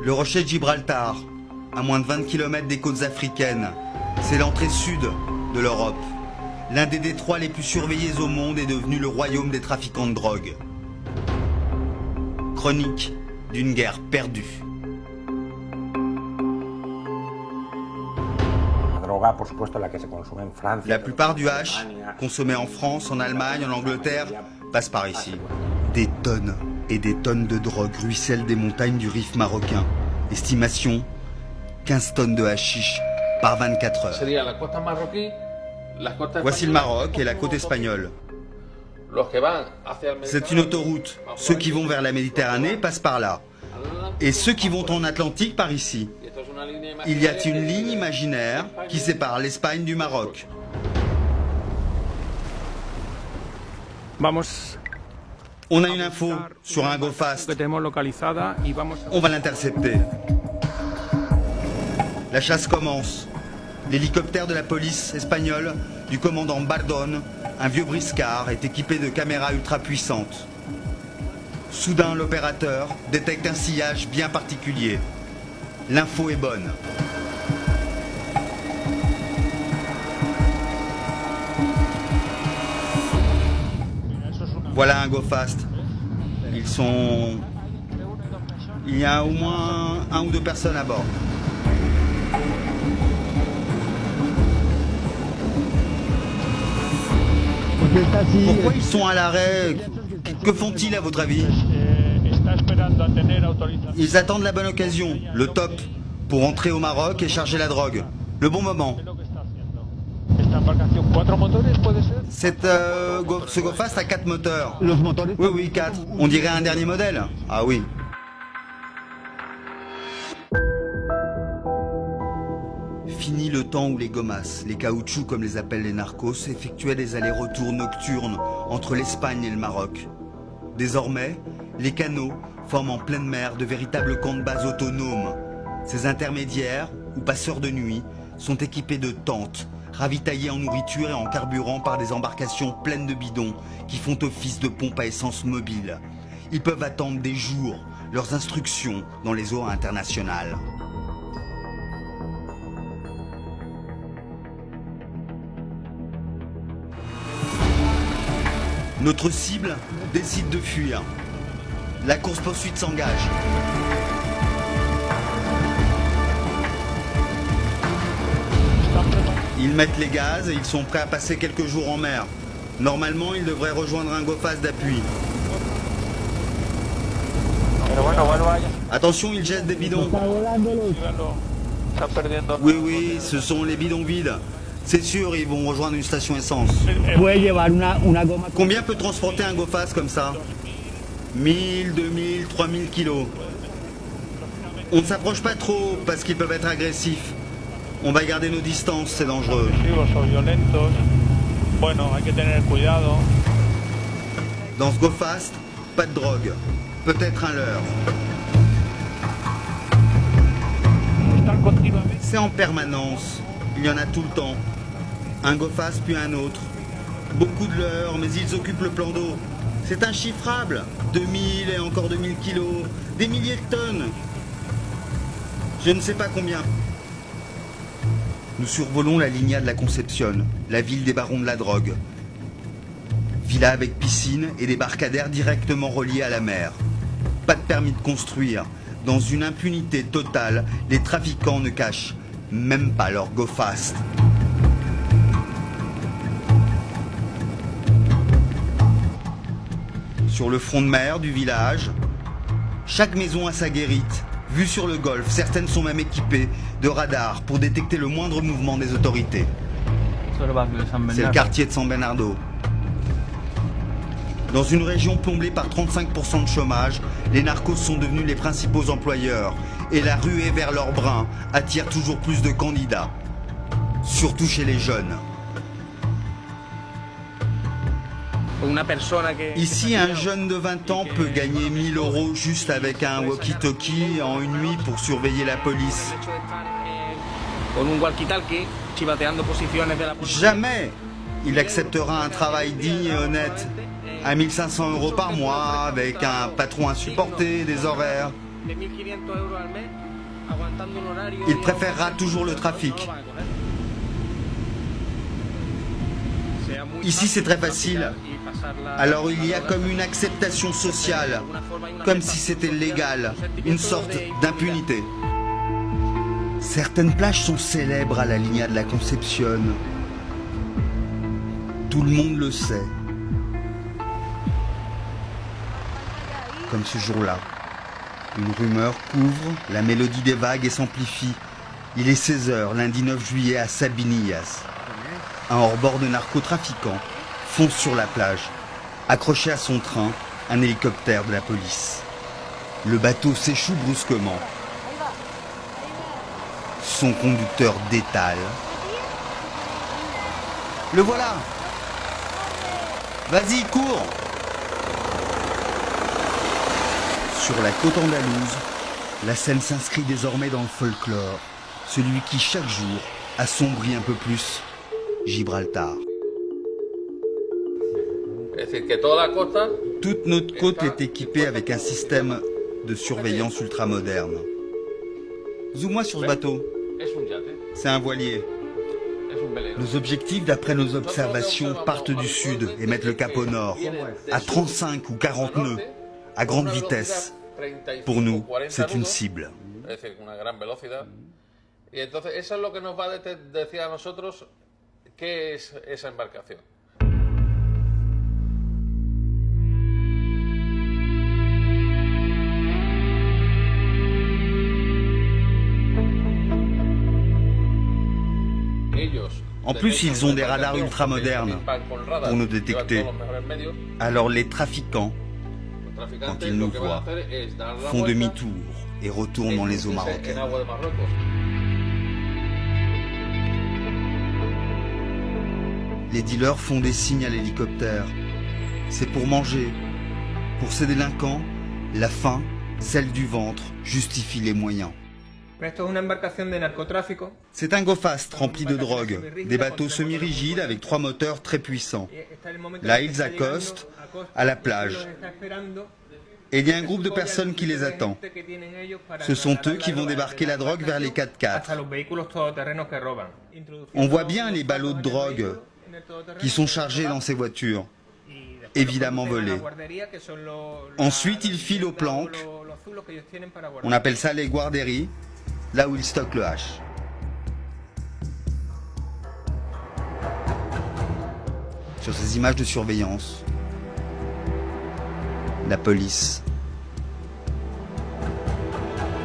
Le rocher de Gibraltar, à moins de 20 km des côtes africaines, c'est l'entrée sud de l'Europe. L'un des détroits les plus surveillés au monde est devenu le royaume des trafiquants de drogue. Chronique d'une guerre perdue. La plupart du hash, consommé en France, en Allemagne, en Angleterre, passe par ici. Des tonnes et des tonnes de drogue ruissellent des montagnes du Rif marocain. Estimation, 15 tonnes de hashish par 24 heures. Voici le Maroc et la côte espagnole. C'est une autoroute. Ceux qui vont vers la Méditerranée passent par là. Et ceux qui vont en Atlantique par ici. Il y a une ligne imaginaire qui sépare l'Espagne du Maroc. On a une info sur un go fast. On va l'intercepter. La chasse commence. L'hélicoptère de la police espagnole du commandant Bardón, un vieux briscard, est équipé de caméras ultra puissantes. Soudain, l'opérateur détecte un sillage bien particulier. L'info est bonne. Voilà un go fast. Il y a au moins 1 ou 2 personnes à bord. Pourquoi ils sont à l'arrêt? Que font-ils à votre avis? Ils attendent la bonne occasion, le top, pour entrer au Maroc et charger la drogue. Le bon moment. Ce go fast a 4 moteurs. Oui, 4. On dirait un dernier modèle. Ah oui. Fini le temps où les gomas, les caoutchoucs comme les appellent les narcos, effectuaient des allers-retours nocturnes entre l'Espagne et le Maroc. Désormais, les canaux forment en pleine mer de véritables camps de base autonomes. Ces intermédiaires, ou passeurs de nuit, sont équipés de tentes, ravitaillés en nourriture et en carburant par des embarcations pleines de bidons qui font office de pompes à essence mobile. Ils peuvent attendre des jours leurs instructions dans les eaux internationales. Notre cible décide de fuir. La course-poursuite s'engage. Ils mettent les gaz et ils sont prêts à passer quelques jours en mer. Normalement, ils devraient rejoindre un go fast d'appui. Attention, ils jettent des bidons. Oui, ce sont les bidons vides. C'est sûr, ils vont rejoindre une station essence. Combien peut transporter un go fast comme ça? 1000, 2000, 3000 kilos. On ne s'approche pas trop parce qu'ils peuvent être agressifs. On va garder nos distances, c'est dangereux. Dans ce go fast, pas de drogue. Peut-être un leurre. C'est en permanence. Il y en a tout le temps. Un go fast puis un autre. Beaucoup de leurres, mais ils occupent le plan d'eau. C'est inchiffrable. 2000 et encore 2000 kilos. Des milliers de tonnes. Je ne sais pas combien. Nous survolons la Línea de la Concepción, la ville des barons de la drogue. Villa avec piscine et débarcadère directement reliés à la mer. Pas de permis de construire. Dans une impunité totale, les trafiquants ne cachent même pas leur go fast. Sur le front de mer du village, chaque maison a sa guérite. Vue sur le golfe, certaines sont même équipées de radars pour détecter le moindre mouvement des autorités. C'est le quartier de San Bernardo. Dans une région plomblée par 35% de chômage, les narcos sont devenus les principaux employeurs et la ruée vers leur brin attire toujours plus de candidats, surtout chez les jeunes. Ici, un jeune de 20 ans peut gagner 1000 € juste avec un walkie-talkie en une nuit pour surveiller la police. Jamais il acceptera un travail digne et honnête à 1500 € par mois avec un patron insupporté, des horaires. Il préférera toujours le trafic. Ici, c'est très facile. Alors il y a comme une acceptation sociale, comme si c'était légal, une sorte d'impunité. Certaines plages sont célèbres à la Línea de la Concepción. Tout le monde le sait. Comme ce jour-là. Une rumeur couvre la mélodie des vagues et s'amplifie. Il est 16h, lundi 9 juillet à Sabinillas. Un hors-bord de narcotrafiquant fonce sur la plage. Accroché à son train, un hélicoptère de la police. Le bateau s'échoue brusquement. Son conducteur détale. Le voilà! Vas-y, cours! Sur la côte andalouse, la scène s'inscrit désormais dans le folklore, celui qui chaque jour assombrit un peu plus Gibraltar. Toute notre côte est équipée avec un système de surveillance ultramoderne. Zoom-moi sur ce bateau. C'est un voilier. Nos objectifs, d'après nos observations, partent du sud et mettent le cap au nord, à 35 ou 40 nœuds, à grande vitesse. Pour nous, c'est une cible. En plus, ils ont des radars ultramodernes pour nous détecter. Alors les trafiquants, quand ils nous voient, font demi-tour et retournent dans les eaux marocaines. Les dealers font des signes à l'hélicoptère. C'est pour manger. Pour ces délinquants, la faim, celle du ventre, justifie les moyens. C'est un go-fast rempli de drogue, des bateaux semi-rigides avec 3 moteurs très puissants. Là, ils accostent à la plage. Et il y a un groupe de personnes qui les attend. Ce sont eux qui vont débarquer la drogue vers les 4x4. On voit bien les ballots de drogue qui sont chargés dans ces voitures, évidemment volées. Ensuite, ils filent aux planques. On appelle ça les guarderies, là où ils stockent le hash. Sur ces images de surveillance, la police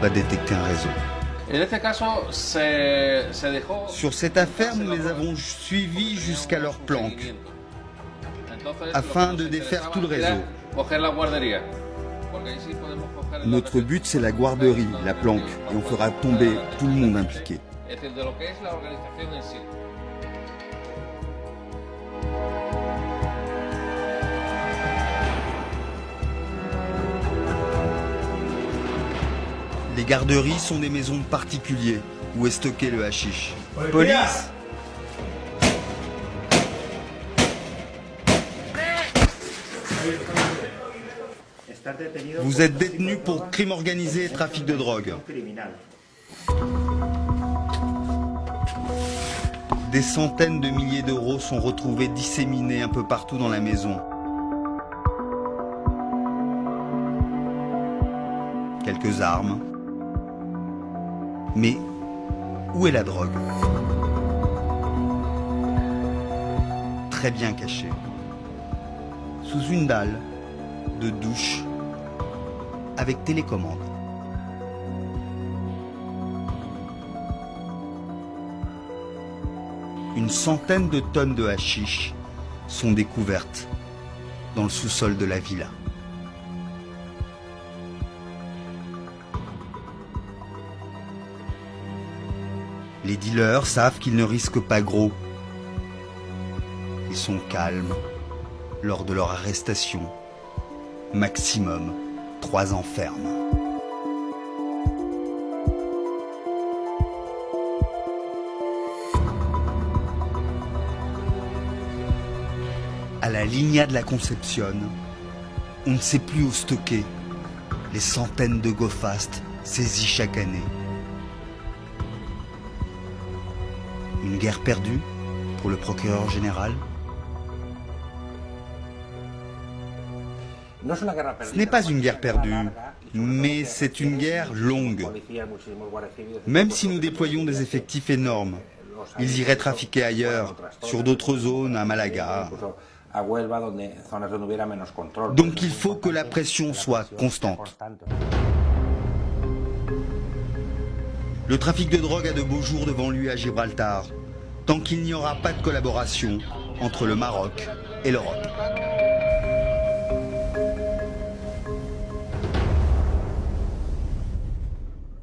va détecter un réseau. Sur cette affaire, nous les avons suivis jusqu'à leur planque, afin de défaire tout le réseau. Notre but, c'est la guarderie, la planque, et on fera tomber tout le monde impliqué. Les garderies sont des maisons de particuliers où est stocké le hashish. Police! Vous êtes détenu pour crime organisé et trafic de drogue. Des centaines de milliers d'euros sont retrouvés disséminés un peu partout dans la maison. Quelques armes. Mais où est la drogue? Très bien cachée. Sous une dalle de douche avec télécommande. Une centaine de tonnes de hashish sont découvertes dans le sous-sol de la villa. Les dealers savent qu'ils ne risquent pas gros. Ils sont calmes lors de leur arrestation. Maximum 3 ans ferme. À la Línea de la Concepción, on ne sait plus où stocker les centaines de go fast saisis chaque année. Une guerre perdue pour le procureur général? Ce n'est pas une guerre perdue, mais c'est une guerre longue. Même si nous déployons des effectifs énormes, ils iraient trafiquer ailleurs, sur d'autres zones, à Malaga. Donc il faut que la pression soit constante. Le trafic de drogue a de beaux jours devant lui à Gibraltar, tant qu'il n'y aura pas de collaboration entre le Maroc et l'Europe.